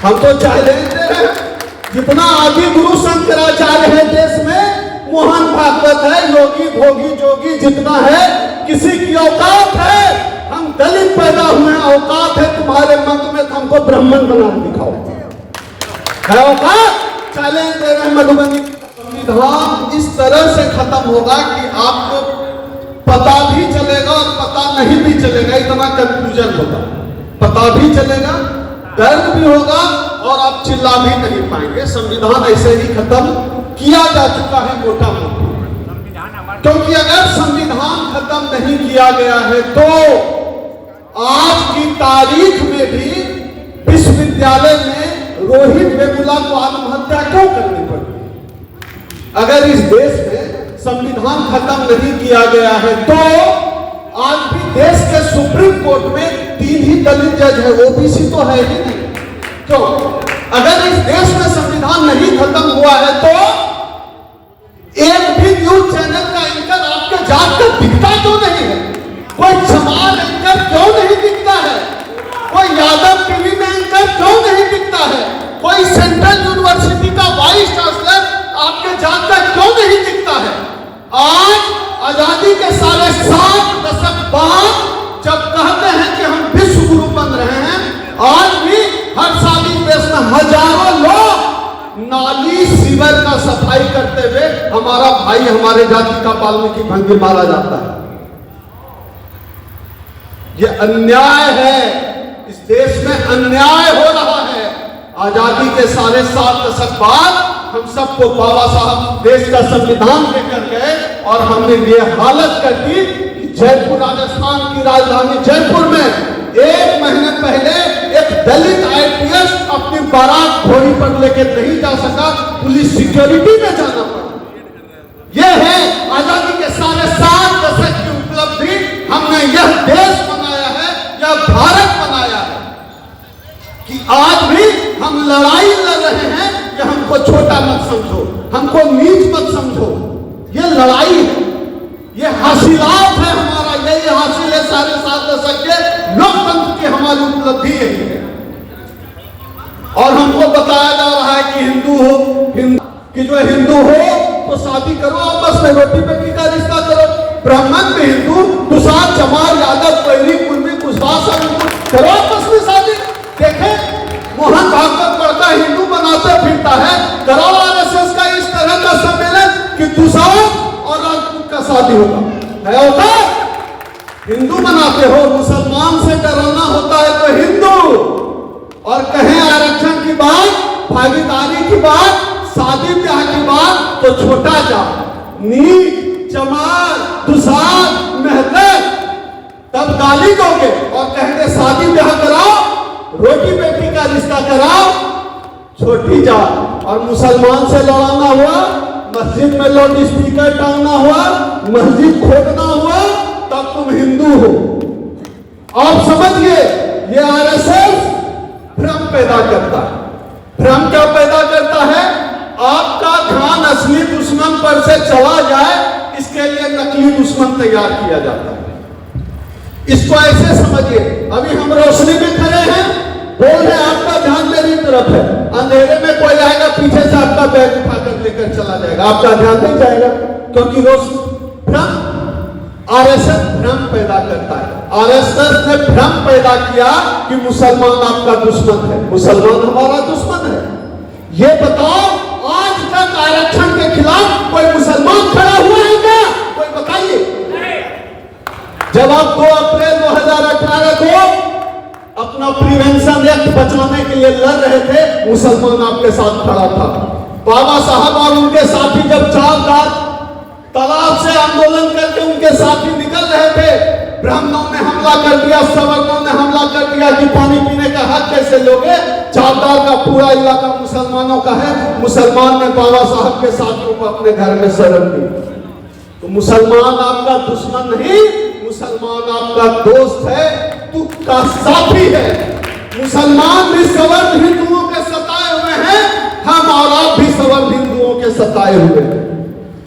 हम तो चैलेंज दे रहे हैं, जितना आदि गुरु शंकराचार्य है देश में, मोहन भागवत है, योगी भोगी जोगी जितना है, किसी की औकात है? हम दलित पैदा हुए, औकात है तुम्हारे मत में तो हमको ब्राह्मण बना दिखाओ, है औकात? चैलेंज दे रहे हैं मधुबनी। संविधान इस तरह से खत्म होगा कि आपको पता भी चलेगा और पता नहीं भी चलेगा, इतना कंफ्यूजन होगा। पता भी चलेगा, दर्द भी होगा और आप चिल्ला भी नहीं पाएंगे। संविधान ऐसे ही खत्म किया जा चुका है मोटा मोटा। क्योंकि अगर संविधान खत्म नहीं किया गया है तो आज की तारीख में भी विश्वविद्यालय में रोहित वेमुला को आत्महत्या क्यों करनी पड़ी? अगर इस देश में संविधान खत्म नहीं किया गया है तो आज भी देश के सुप्रीम कोर्ट में 3 ही दलित जज है, ओबीसी तो है ही नहीं। क्यों? अगर इस देश में संविधान नहीं खत्म हुआ है तो एक भी न्यूज चैनल का एंकर आपके जात का दिखता क्यों नहीं है? कोई चमार एंकर क्यों नहीं दिखता है? कोई यादव टीवी में एंकर क्यों नहीं दिखता है? कोई सेंट्रल यूनिवर्सिटी का वाइस चांसलर आपके जात का क्यों नहीं दिखता है? आज आजादी के 7.5 दशक बाद जब कहते हैं कि हम विश्व गुरु बन रहे हैं, आज भी हर साल इस देश में हजारों लोग नाली सीवर का सफाई करते हुए हमारा भाई, हमारे जाति का वाल्मीकि भंगी मारा जाता है। ये अन्याय है, इस देश में अन्याय हो रहा है। आजादी के 7.5 दशक बाद हम सबको बाबा साहब देश का संविधान देकर गए और हमने ये हालत कर दी कि जयपुर, राजस्थान की राजधानी जयपुर में 1 महीने पहले एक दलित आईपीएस अपनी बारात घोड़ी पर लेकर नहीं जा सका, पुलिस सिक्योरिटी में जाना पड़ा। यह है आजादी के 7.5 दशक की उपलब्धि। हमने यह देश बनाया है, यह भारत बनाया है कि आज भी हम लड़ाई लड़ रहे हैं कि हमको छोटा मत समझो, हमको नीच मत समझो। यह लड़ाई है, यह हासिलात है हमारा, यही हासिल है 7.5 दशक के लोकतंत्र की हमारी उपलब्धि है। और हमको बताया जा रहा है कि हिंदू कि जो हिंदू हो तो शादी करो, आपस में रोटी बेटी का रिश्ता करो। ब्राह्मण में हिंदू, दुसाध, चमार, यादव, पैरी, कुर्मी, कुशवाहा करो आपस में शादी। देखे मोहन भागवत पढ़ता हिंदू बनाते फिरता है, करो आरएसएस का इस तरह का सम्मेलन कि दुसाध और राजपूत का शादी होगा, है होता? हिंदू बनाते हो, मुसलमान से डराना होता है तो हिंदू, और कहें आरक्षण की बात, भागीदारी की बात, शादी ब्याह की बात तो छोटा जात, नीच, चमार, दुसाध, मेहतर, तब गाली दोगे और कहेंगे शादी ब्याह कराओ, रोटी बेटी का रिश्ता कराओ, छोटी जात। और मुसलमान से लड़ाना हुआ, मस्जिद में लाउड स्पीकर टांगना हुआ, मस्जिद खोदना हुआ, तब तुम हिंदू हो। आप समझिए, ये आरएसएस भ्रम पैदा करता है। भ्रम क्या पैदा करता है? आपका ध्यान असली दुश्मन पर से चला जाए, इसके लिए नकली दुश्मन तैयार किया जाता है। इसको ऐसे समझिए, अभी हम रोशनी में खड़े हैं, बोल रहे आपका ध्यान मेरी तरफ है, अंधेरे में कोई आएगा पीछे से आपका बैग उठाकर लेकर चला जाएगा, आपका ध्यान नहीं जाएगा, क्योंकि रोशनी भ्रम। आरएसएस भ्रम पैदा करता है। आरएसएस ने भ्रम पैदा किया कि मुसलमान आपका दुश्मन है, मुसलमान हमारा दुश्मन है। ये बताओ, आज तक आरक्षण के खिलाफ कोई मुसलमान खड़ा हुआ है क्या? कोई बताइए। जब आप 2 अप्रैल 2018 को अपना प्रिवेंशन एक्ट बचाने के लिए लड़ रहे थे, मुसलमान आपके साथ खड़ा था। बाबा साहब और उनके साथी जब 4 रात तालाब से आंदोलन करके उनके साथी निकल रहे थे, ब्राह्मणों ने हमला कर दिया, सवर्णों ने हमला कर दिया कि पानी पीने का हक कैसे लोगे? चारदार का पूरा इलाका मुसलमानों का है। मुसलमान ने बाबा साहब के साथियों को अपने घर में शरण दी। तो मुसलमान आपका दुश्मन नहीं, मुसलमान आपका दोस्त है, तुमका साथी है। मुसलमान भी सवर्ण हिंदुओं के सताए हुए हैं, हम और आप भी सवर्ण हिंदुओं के सताए हुए हैं।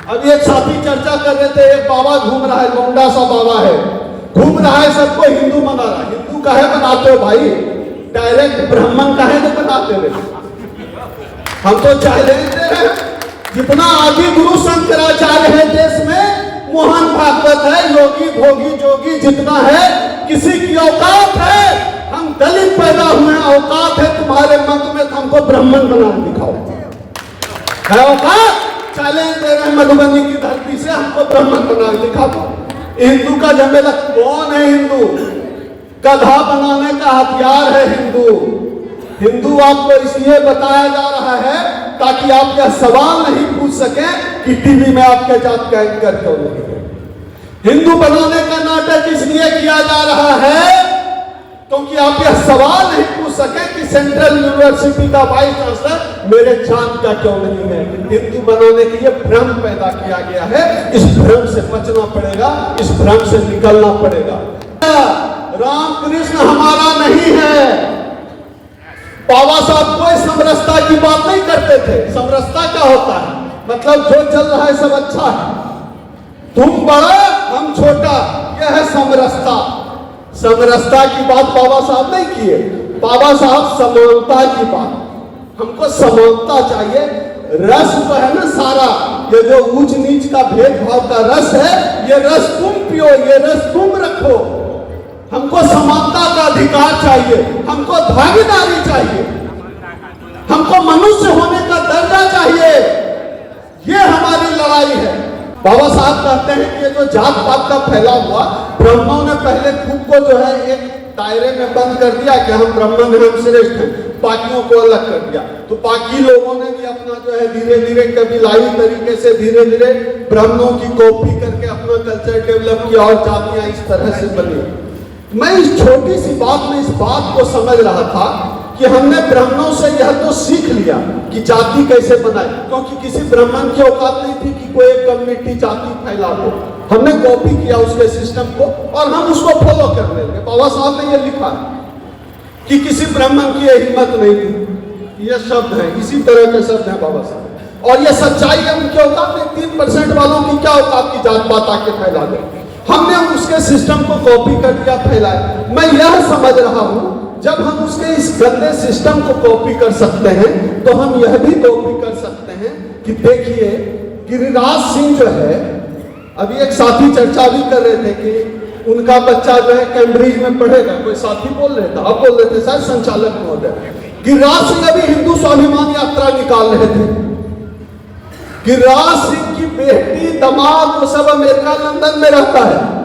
अब एक साथी चर्चा कर रहे थे, एक बाबा घूम रहा है, लौंडा सा बाबा है, घूम रहा है, सबको हिंदू बना रहा है। हिंदू काहे बनाते हो भाई? डायरेक्ट ब्राह्मण काहे तो बनाते रहे। हम तो चैलेंज दे रहे हैं, जितना आदि गुरु शंकराचार्य है देश में, मोहन भागवत है, योगी भोगी जोगी जितना है, किसी की औकात है? हम दलित पैदा हुए, औकात है तुम्हारे मत में तो हमको ब्राह्मण बना दिखाओ, है औकात? चैलेंज दे रहे हैं मधुबनी की धरती से, हमको ब्राह्मण बना दिखाओ। हिंदू का झमेला कौन है? हिंदू गधा बनाने का हथियार है हिंदू। हिंदू आपको इसलिए बताया जा रहा है ताकि आप यह सवाल नहीं पूछ सके कि टीवी में आपके जात का एंकर क्यों नहीं है। हिंदू बनाने का नाटक इसलिए किया जा रहा है क्योंकि आप यह सवाल नहीं पूछ सके कि सेंट्रल यूनिवर्सिटी का वाइस चांसलर मेरे जात का क्यों नहीं है। हिंदू बनाने के लिए भ्रम पैदा किया गया है, इस भ्रम से बचना पड़ेगा, इस भ्रम से निकलना पड़ेगा। रामकृष्ण हमारा नहीं है। बाबा साहब कोई समरसता की बात नहीं करते थे। समरसता क्या होता है? मतलब जो चल रहा है सब अच्छा है, तुम बड़ा हम छोटा, यह है समरसता। समरसता की बात बाबा साहब नहीं किए। बाबा साहब समानता की बात, हमको समानता चाहिए। रस जो है ना सारा, ये जो ऊंच नीच का भेदभाव का रस है, ये रस तुम पियो, ये रस तुम रखो। हमको समानता का अधिकार चाहिए, हमको भागीदारी चाहिए, हमको मनुष्य होने का दर्जा चाहिए। ये हमारी लड़ाई है। बाबा साहब कहते हैं कि ये जो जात पात का फैला हुआ, ब्राह्मणों ने पहले खुद को जो है एक दायरे में बंद कर दिया कि हम ब्राह्मण हैं, हम श्रेष्ठ हैं, बाकियों को अलग कर दिया। तो बाकी लोगों ने भी अपना जो है धीरे धीरे कबीलाई तरीके से धीरे धीरे ब्राह्मणों की कॉपी करके अपना कल्चर डेवलप किया और जातियां इस तरह से बनी। मैं इस छोटी सी बात में इस बात को समझ रहा था कि हमने ब्राह्मणों से यह तो सीख लिया कि जाति कैसे बनाए, क्योंकि किसी ब्राह्मण की औकात नहीं थी कि कोई एक कम्युनिटी जाति फैला हो। हमने कॉपी किया उसके सिस्टम को और हम उसको फॉलो करने लगे। बाबा साहब ने यह लिखा कि किसी ब्राह्मण की यह हिम्मत नहीं थी। यह शब्द है, इसी तरह के शब्द है बाबा साहब, और यह सच्चाई है। उनकी औकात नहीं, 3% वालों की क्या औकात की जात पात आके फैला दे। हमने उसके सिस्टम को कॉपी कर दिया, फैलाया। मैं यह समझ रहा हूं, जब हम उसके इस गंदे सिस्टम को कॉपी कर सकते हैं तो हम यह भी कॉपी कर सकते हैं कि देखिए गिरिराज सिंह जो है, अभी एक साथी चर्चा भी कर रहे थे कि उनका बच्चा जो है कैम्ब्रिज में पढ़ेगा। कोई साथी बोल रहे थे, आप बोल रहे थे शायद संचालक महोदय। गिरिराज सिंह अभी हिंदू स्वाभिमान यात्रा निकाल रहे थे। गिरिराज सिंह की बेटी दामाद वो सब अमेरिका लंदन में रहता है।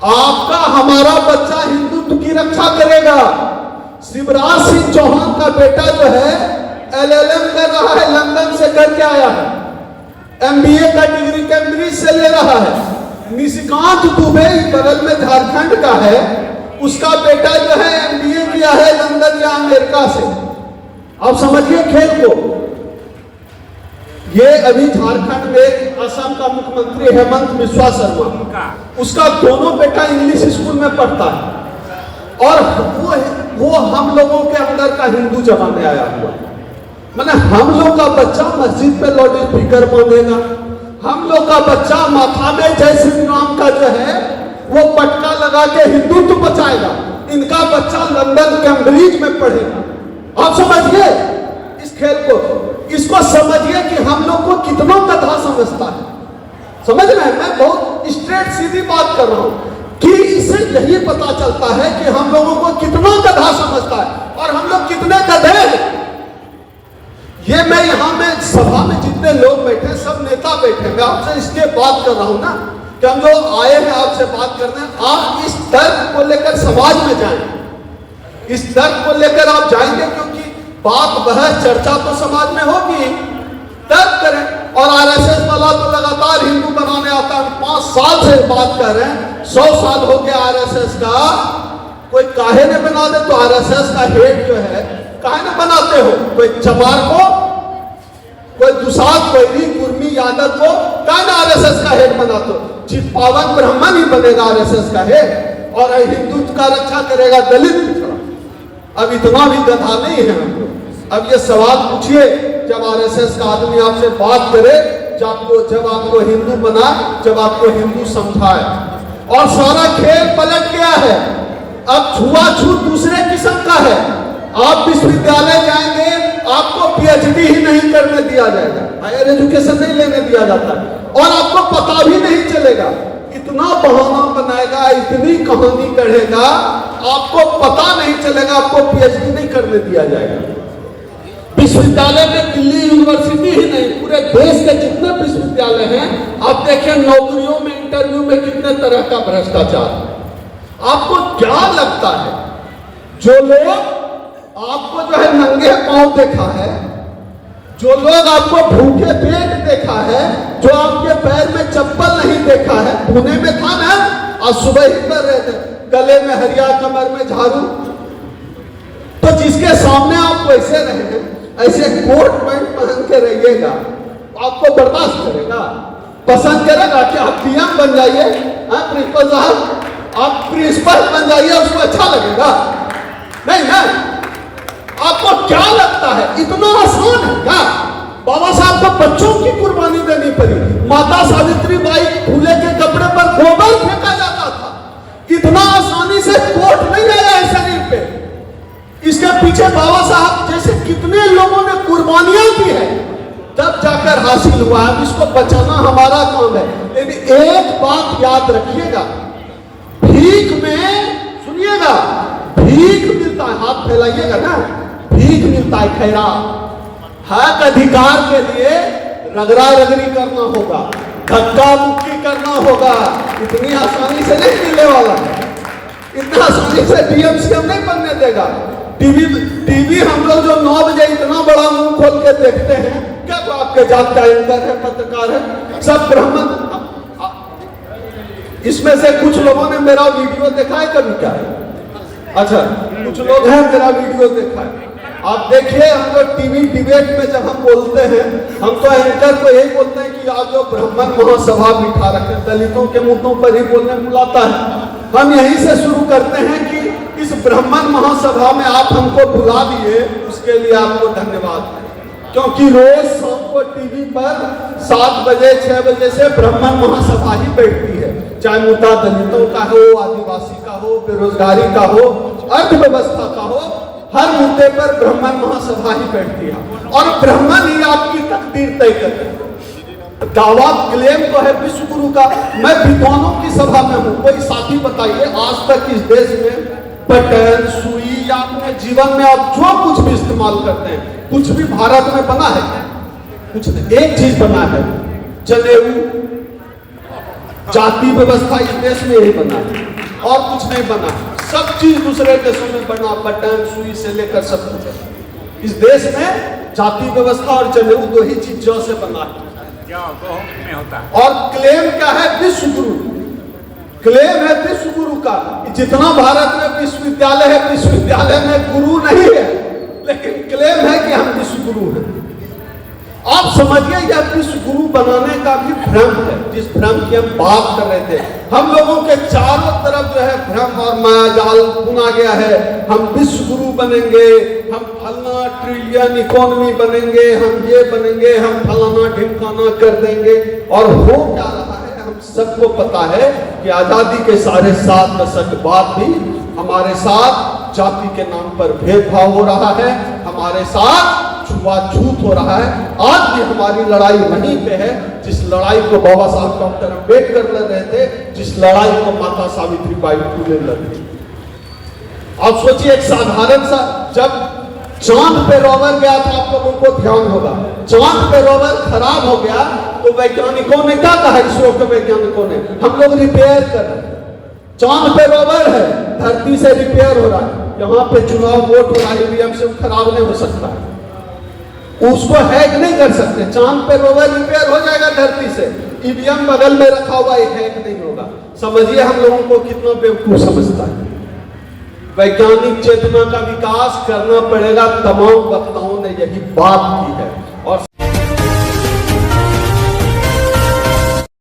आपका हमारा बच्चा हिंदुत्व की रक्षा करेगा। शिवराज सिंह चौहान का बेटा जो है LLM कर रहा है, लंदन से करके आया है। MBA का डिग्री कैम्ब्रिज से ले रहा है। निशिकांत दुबे बगल में झारखंड का है, उसका बेटा जो है MBA किया है लंदन या अमेरिका से। आप समझिए खेल को। ये अभी झारखंड में असम का मुख्यमंत्री हेमंत बिस्वा शर्मा, उसका दोनों बेटा इंग्लिश स्कूल में पढ़ता है और वो हम लोगों के अंदर का हिंदू जमाने आया हुआ। माने हम लोग का बच्चा मस्जिद पे लाउड स्पीकर मांगेगा, हम लोग का बच्चा माथा में जय श्री राम का जो है वो पटका लगा के हिंदुत्व बचाएगा। इनका बच्चा लंदन कैम्ब्रिज में पढ़ेगा। आप समझिए इस खेल को, इसको समझिए कि हम लोग को कितना गधा समझता है। समझ रहे हैं? मैं बहुत स्ट्रेट सीधी बात कर रहा हूं कि इससे यही पता चलता है कि हम लोगों को कितना गधा समझता है और हम लोग कितने गधे हैं। ये मैं यहाँ में सभा में जितने लोग बैठे, सब नेता बैठे, मैं आपसे इसलिए बात कर रहा हूं ना कि हम लोग आए हैं आपसे बात करने। आप इस तर्क को लेकर समाज में जाएं, इस तर्क को लेकर आप जाएंगे, क्योंकि बात बहस चर्चा तो समाज में होगी। तर्क करें। और RSS वाला तो लगातार हिंदू बनाने आता है। 5 साल से बात कर रहे हैं, 100 साल हो गया RSS का। कोई काहे ने बना दे तो RSS का हेड जो है काहे ने बनाते हो? कोई चमार को, कोई दुसाद कोयरी कुर्मी यादव को काहे ने RSS का हेड बनाते हो? चित्पावन ब्राह्मण ही बनेगा RSS का हेड और हिंदुत्व का रक्षा करेगा दलित पिछड़ा। अब इतना भी गधा नहीं है हम लोग। अब ये सवाल पूछिए जब RSS का आदमी आपसे बात करे, जब आपको हिंदू बना, जब आपको हिंदू समझाए। और सारा खेल पलट गया है। अब छुआछूत दूसरे किस्म का है। आप विश्वविद्यालय जाएंगे, आपको पीएचडी ही नहीं करने दिया जाएगा, हायर एजुकेशन नहीं लेने दिया जाता, और आपको पता भी नहीं चलेगा। इतना बहाना बनाएगा, इतनी कहानी कढ़ेगा, आपको पता नहीं चलेगा, आपको पीएचडी नहीं करने दिया जाएगा। विश्वविद्यालय में दिल्ली यूनिवर्सिटी ही नहीं, पूरे देश के जितने विश्वविद्यालय हैं, आप देखें नौकरियों में, इंटरव्यू में कितने तरह का भ्रष्टाचार। आपको क्या लगता है, जो लोग आपको जो है नंगे पांव देखा है, जो लोग आपको भूखे पेट देखा है, जो आपके पैर में चप्पल नहीं देखा है, पुणे में था ना, आज सुबह ही कर रहे थे, गले में हरिया, कमर में झाड़ू, तो जिसके सामने आप वैसे रहे, ऐसे कोट पैंट पहन के रहिएगा, आपको बर्दाश्त करेगा, पसंद करेगा कि आप पीएम बन जाइए, प्रिंसिपल साहब आप प्रिंसिपल बन जाइए, उसको अच्छा लगेगा? नहीं ना। आपको क्या लगता है इतना आसान है क्या? बाबा साहब को बच्चों की कुर्बानी देनी पड़ी, माता सावित्री बाई फूले के कपड़े पर गोबर फेंका जाता था, इतना आसानी से कोट नहीं आया है शरीर पे। इसके पीछे बाबा साहब जैसे कितने लोगों ने कुर्बानियां दी है, तब जाकर हासिल हुआ है। इसको बचाना हमारा काम है। लेकिन एक बात याद रखिएगा, भीख में, सुनिएगा, भीख मिलता है, हाथ फैलाइएगा ना, भीख मिलता है, खैरा हक अधिकार के लिए रगड़ा रगड़ी करना होगा, धक्का मुक्की करना होगा, इतनी आसानी से नहीं मिलने वाला है, इतना आसानी से डीएम सीएम नहीं बनने देगा। टीवी हम लोग जो 9 बजे इतना बड़ा मुंह खोल के देखते हैं, क्या तो आपके जात का एंकर है, पत्रकार है, सब ब्राह्मण। इसमें से कुछ लोगों ने मेरा वीडियो देखा है कभी? क्या अच्छा, कुछ लोग हैं मेरा वीडियो देखा है। आप देखिए, हम लोग टीवी डिबेट में जब हम बोलते हैं, हम तो एंकर को यही बोलते हैं कि आप जो ब्राह्मण महासभा बिठा रखे, दलितों के मुद्दों पर ही बोलने बुलाता है। हम यहीं से शुरू करते हैं कि इस ब्राह्मण महासभा में आप हमको बुला दिए, उसके लिए आपको धन्यवाद, क्योंकि रोज शाम को टीवी पर 7 बजे 6 बजे से ब्राह्मण महासभा ही बैठती है, चाहे मुद्दा दलितों का हो, आदिवासी का हो, बेरोजगारी का हो, अर्थव्यवस्था का हो, हर मुद्दे पर ब्राह्मण महासभा ही बैठती है, और ब्राह्मण ही आपकी तकदीर तय करते हैं। दावा क्लेम तो है विश्व गुरु का। मैं विद्वानों की सभा में हूं, कोई साथी बताइए आज तक इस देश में बटन, सुई या अपने जीवन में आप जो कुछ भी इस्तेमाल करते हैं, कुछ भी भारत में बना है? कुछ नहीं। एक चीज बना है, जनेऊ, जाति व्यवस्था इस देश में यही बना है, और कुछ नहीं बना है। सब चीज दूसरे देशों में बना, बटन सुई से लेकर सब कुछ। इस देश में जाति व्यवस्था और जनेऊ दो ही चीज जो से बना है। और क्लेम क्या है? विश्व गुरु। क्लेम है विश्व गुरु का। जितना भारत में विश्वविद्यालय है, विश्वविद्यालय में गुरु नहीं है, लेकिन क्लेम है कि हम विश्व गुरु हैं। आप समझिए, यह विश्व गुरु बनाने का भी भ्रम है, जिस भ्रम की हम बात कर रहे थे। हम लोगों के चारों तरफ जो है भ्रम और मायाजाल बुना गया है। हम विश्व गुरु बनेंगे, हम फलना ट्रिलियन इकोनॉमी बनेंगे, हम ये बनेंगे, हम फलाना ढिमकाना कर देंगे। और हो क्या रहा है हम सबको पता है कि आजादी के 7.5 दशक बाद भी हमारे साथ जाति के नाम पर भेदभाव हो रहा है, हमारे साथ छुआछूत हो रहा है। आज भी हमारी लड़ाई वहीं पे है, जिस लड़ाई को बाबा साहब डॉक्टर अम्बेडकर लड़ रहे थे, जिस लड़ाई को माता सावित्री बाई फुले लड़ रही। आप सोचिए, एक साधारण सा, जब चांद पे रोवर गया था, आप लोगों को ध्यान होगा, चांद पे रोवर खराब हो गया तो वैज्ञानिकों ने क्या कहा, इसरो के वैज्ञानिकों ने, हम लोग रिपेयर कर रहे हैं। चांद पे रोवर है, धरती से रिपेयर हो रहा है, यहाँ पे चुनाव वोट हो रहा है, ईवीएम से खराब नहीं हो सकता है, उसको हैक नहीं कर सकते। चांद पे रोवर रिपेयर हो जाएगा धरती से, ईवीएम बगल में रखा हुआ हैक नहीं होगा। समझिए हम लोगों को कितना बेवकूफ समझता है। वैज्ञानिक चेतना का विकास करना पड़ेगा, तमाम वक्ताओं ने यही बात की।